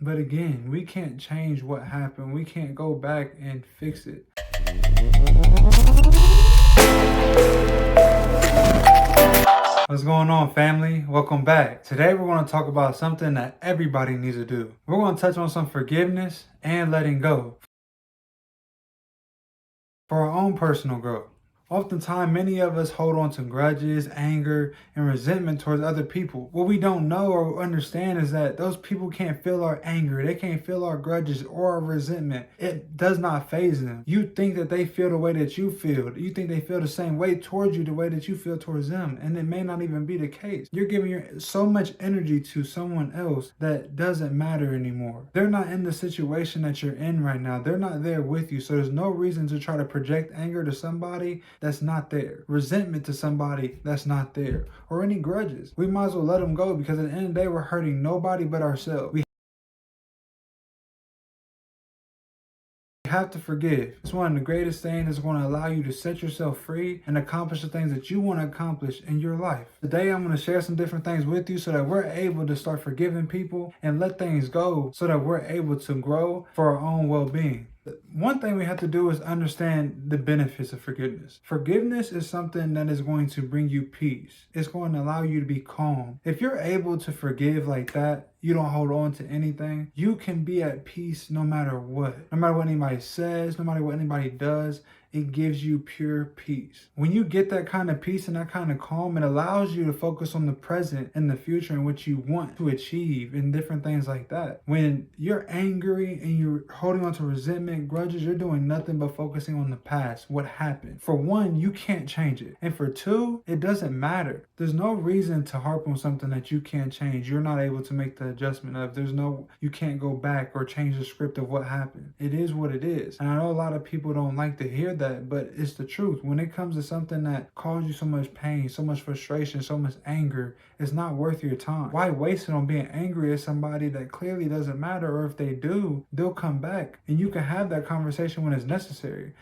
But again, we can't change what happened. We can't go back and fix it. What's going on, family? Welcome back. Today we're going to talk about something that everybody needs to do. We're going to touch on some forgiveness and letting go for our own personal growth. Oftentimes, many of us hold on to grudges, anger, and resentment towards other people. What we don't know or understand is that those people can't feel our anger. They can't feel our grudges or our resentment. It does not faze them. You think that they feel the way that you feel. You think they feel the same way towards you the way that you feel towards them. And it may not even be the case. You're giving so much energy to someone else that doesn't matter anymore. They're not in the situation that you're in right now. They're not there with you. So there's no reason to try to project anger to somebody that's not there, resentment to somebody that's not there, or any grudges. We might as well let them go, because at the end of the day, we're hurting nobody but ourselves. We have to forgive. It's one of the greatest things that's going to allow you to set yourself free and accomplish the things that you want to accomplish in your life. Today, I'm going to share some different things with you so that we're able to start forgiving people and let things go so that we're able to grow for our own well-being. One thing we have to do is understand the benefits of forgiveness. Forgiveness is something that is going to bring you peace. It's going to allow you to be calm. If you're able to forgive like that, you don't hold on to anything, you can be at peace no matter what. No matter what anybody says, no matter what anybody does, it gives you pure peace. When you get that kind of peace and that kind of calm, it allows you to focus on the present and the future and what you want to achieve and different things like that. When you're angry and you're holding on to resentment, grudges, you're doing nothing but focusing on the past, what happened. For one, you can't change it. And for two, it doesn't matter. There's no reason to harp on something that you can't change. You're not able to make the adjustment of. You can't go back or change the script of what happened. It is what it is. And I know a lot of people don't like to hear that, but it's the truth. When it comes to something that caused you so much pain, so much frustration, so much anger, it's not worth your time. Why waste it on being angry at somebody that clearly doesn't matter? Or if they do, they'll come back and you can have that conversation when it's necessary.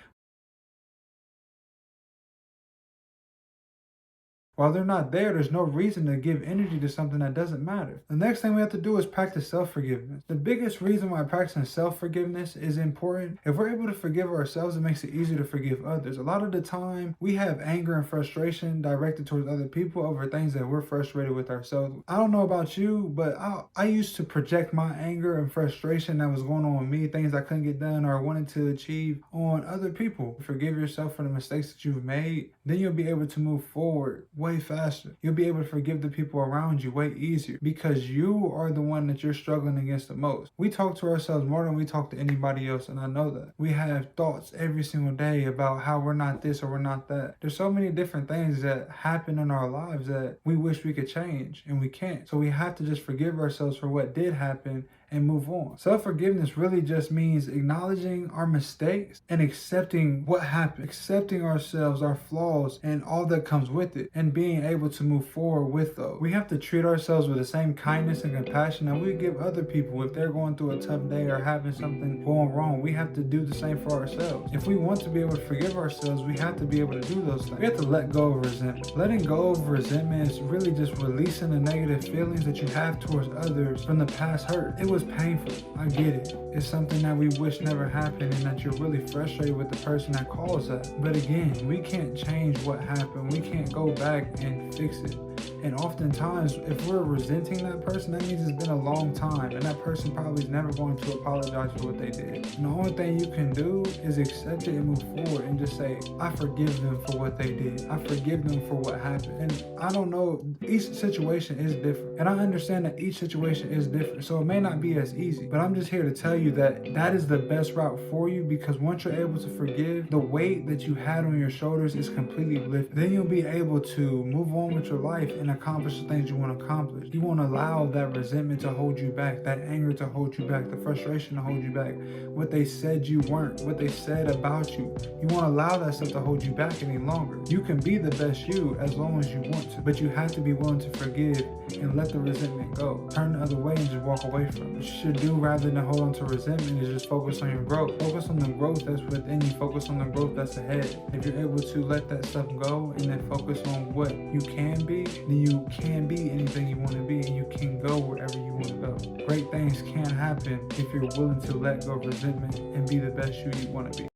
While they're not there, there's no reason to give energy to something that doesn't matter. The next thing we have to do is practice self-forgiveness. The biggest reason why practicing self-forgiveness is important, if we're able to forgive ourselves, it makes it easier to forgive others. A lot of the time, we have anger and frustration directed towards other people over things that we're frustrated with ourselves. I don't know about you, but I used to project my anger and frustration that was going on with me, things I couldn't get done or wanted to achieve, on other people. Forgive yourself for the mistakes that you've made, then you'll be able to move forward way faster. You'll be able to forgive the people around you way easier because you are the one that you're struggling against the most. We talk to ourselves more than we talk to anybody else, and I know that. We have thoughts every single day about how we're not this or we're not that. There's so many different things that happen in our lives that we wish we could change, and we can't. So we have to just forgive ourselves for what did happen and move on. Self-forgiveness really just means acknowledging our mistakes and accepting what happened, accepting ourselves, our flaws, and all that comes with it, and being able to move forward with those. We have to treat ourselves with the same kindness and compassion that we give other people if they're going through a tough day or having something going wrong. We have to do the same for ourselves. If we want to be able to forgive ourselves, we have to be able to do those things. We have to let go of resentment. Letting go of resentment is really just releasing the negative feelings that you have towards others from the past hurt. It was painful. I get it. It's something that we wish never happened and that you're really frustrated with the person that caused that. But again, we can't change what happened. We can't go back and fix it. And oftentimes, if we're resenting that person, that means it's been a long time and that person probably is never going to apologize for what they did. And the only thing you can do is accept it and move forward and just say, I forgive them for what they did. I forgive them for what happened. And I don't know, each situation is different. And I understand that each situation is different. So it may not be as easy, but I'm just here to tell you that that is the best route for you, because once you're able to forgive, the weight that you had on your shoulders is completely lifted. Then you'll be able to move on with your life and accomplish the things you want to accomplish. You won't allow that resentment to hold you back, that anger to hold you back, the frustration to hold you back, what they said you weren't, what they said about you. You won't allow that stuff to hold you back any longer. You can be the best you as long as you want to, but you have to be willing to forgive and let the resentment go. Turn the other way and just walk away from it. What you should do rather than hold on to resentment is just focus on your growth. Focus on the growth that's within you. Focus on the growth that's ahead. If you're able to let that stuff go and then focus on what you can be, then you can be anything you want to be, and you can go wherever you want to go. Great things can happen if you're willing to let go of resentment and be the best you want to be.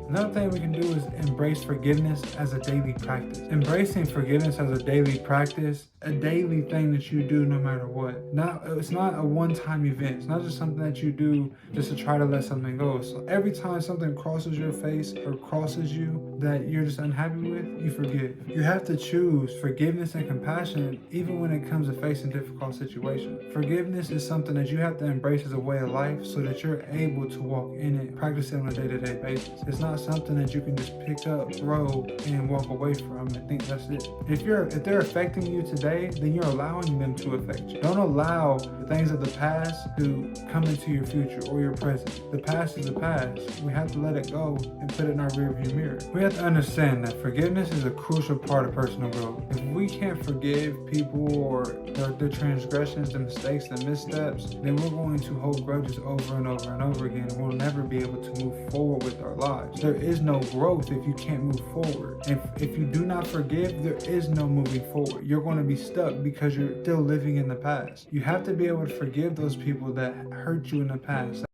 Another thing we can do is embrace forgiveness as a daily practice. Embracing forgiveness as a daily practice, a daily thing that you do no matter what. It's not a one-time event. It's not just something that you do just to try to let something go. So every time something crosses your face or crosses you that you're just unhappy with, you forgive. You have to choose forgiveness and compassion even when it comes to facing difficult situations. Forgiveness is something that you have to embrace as a way of life so that you're able to walk in it, practice it on a day-to-day basis. It's not something that you can just pick up, throw, and walk away from and think that's it. If they're affecting you today, then you're allowing them to affect you. Don't allow the things of the past to come into your future or your present. The past is the past. We have to let it go and put it in our rearview mirror. We have to understand that forgiveness is a crucial part of personal growth. If we can't forgive people or their transgressions, the mistakes, the missteps, then we're going to hold grudges over and over and over again, and we'll never be able to move forward with our lives. There is no growth if you can't move forward. If you do not forgive, there is no moving forward. You're going to be stuck because you're still living in the past. You have to be able to forgive those people that hurt you in the past,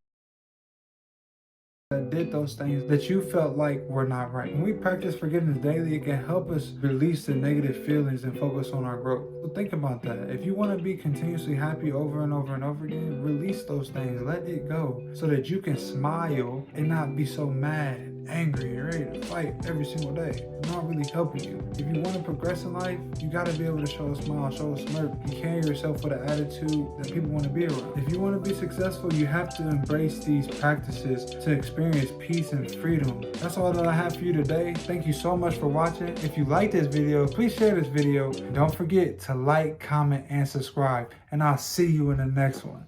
that did those things that you felt like were not right. When we practice forgiveness daily, it can help us release the negative feelings and focus on our growth. So think about that. If you want to be continuously happy over and over and over again, release those things, let it go, so that you can smile and not be so mad and angry and ready to fight every single day. It's not really helping you. If you want to progress in life, you got to be able to show a smile, show a smirk, and carry yourself with an attitude that people want to be around. If you want to be successful, you have to embrace these practices to experience peace and freedom. That's all that I have for you today. Thank you so much for watching. If you like this video, please share this video. Don't forget to like, comment, and subscribe. And I'll see you in the next one.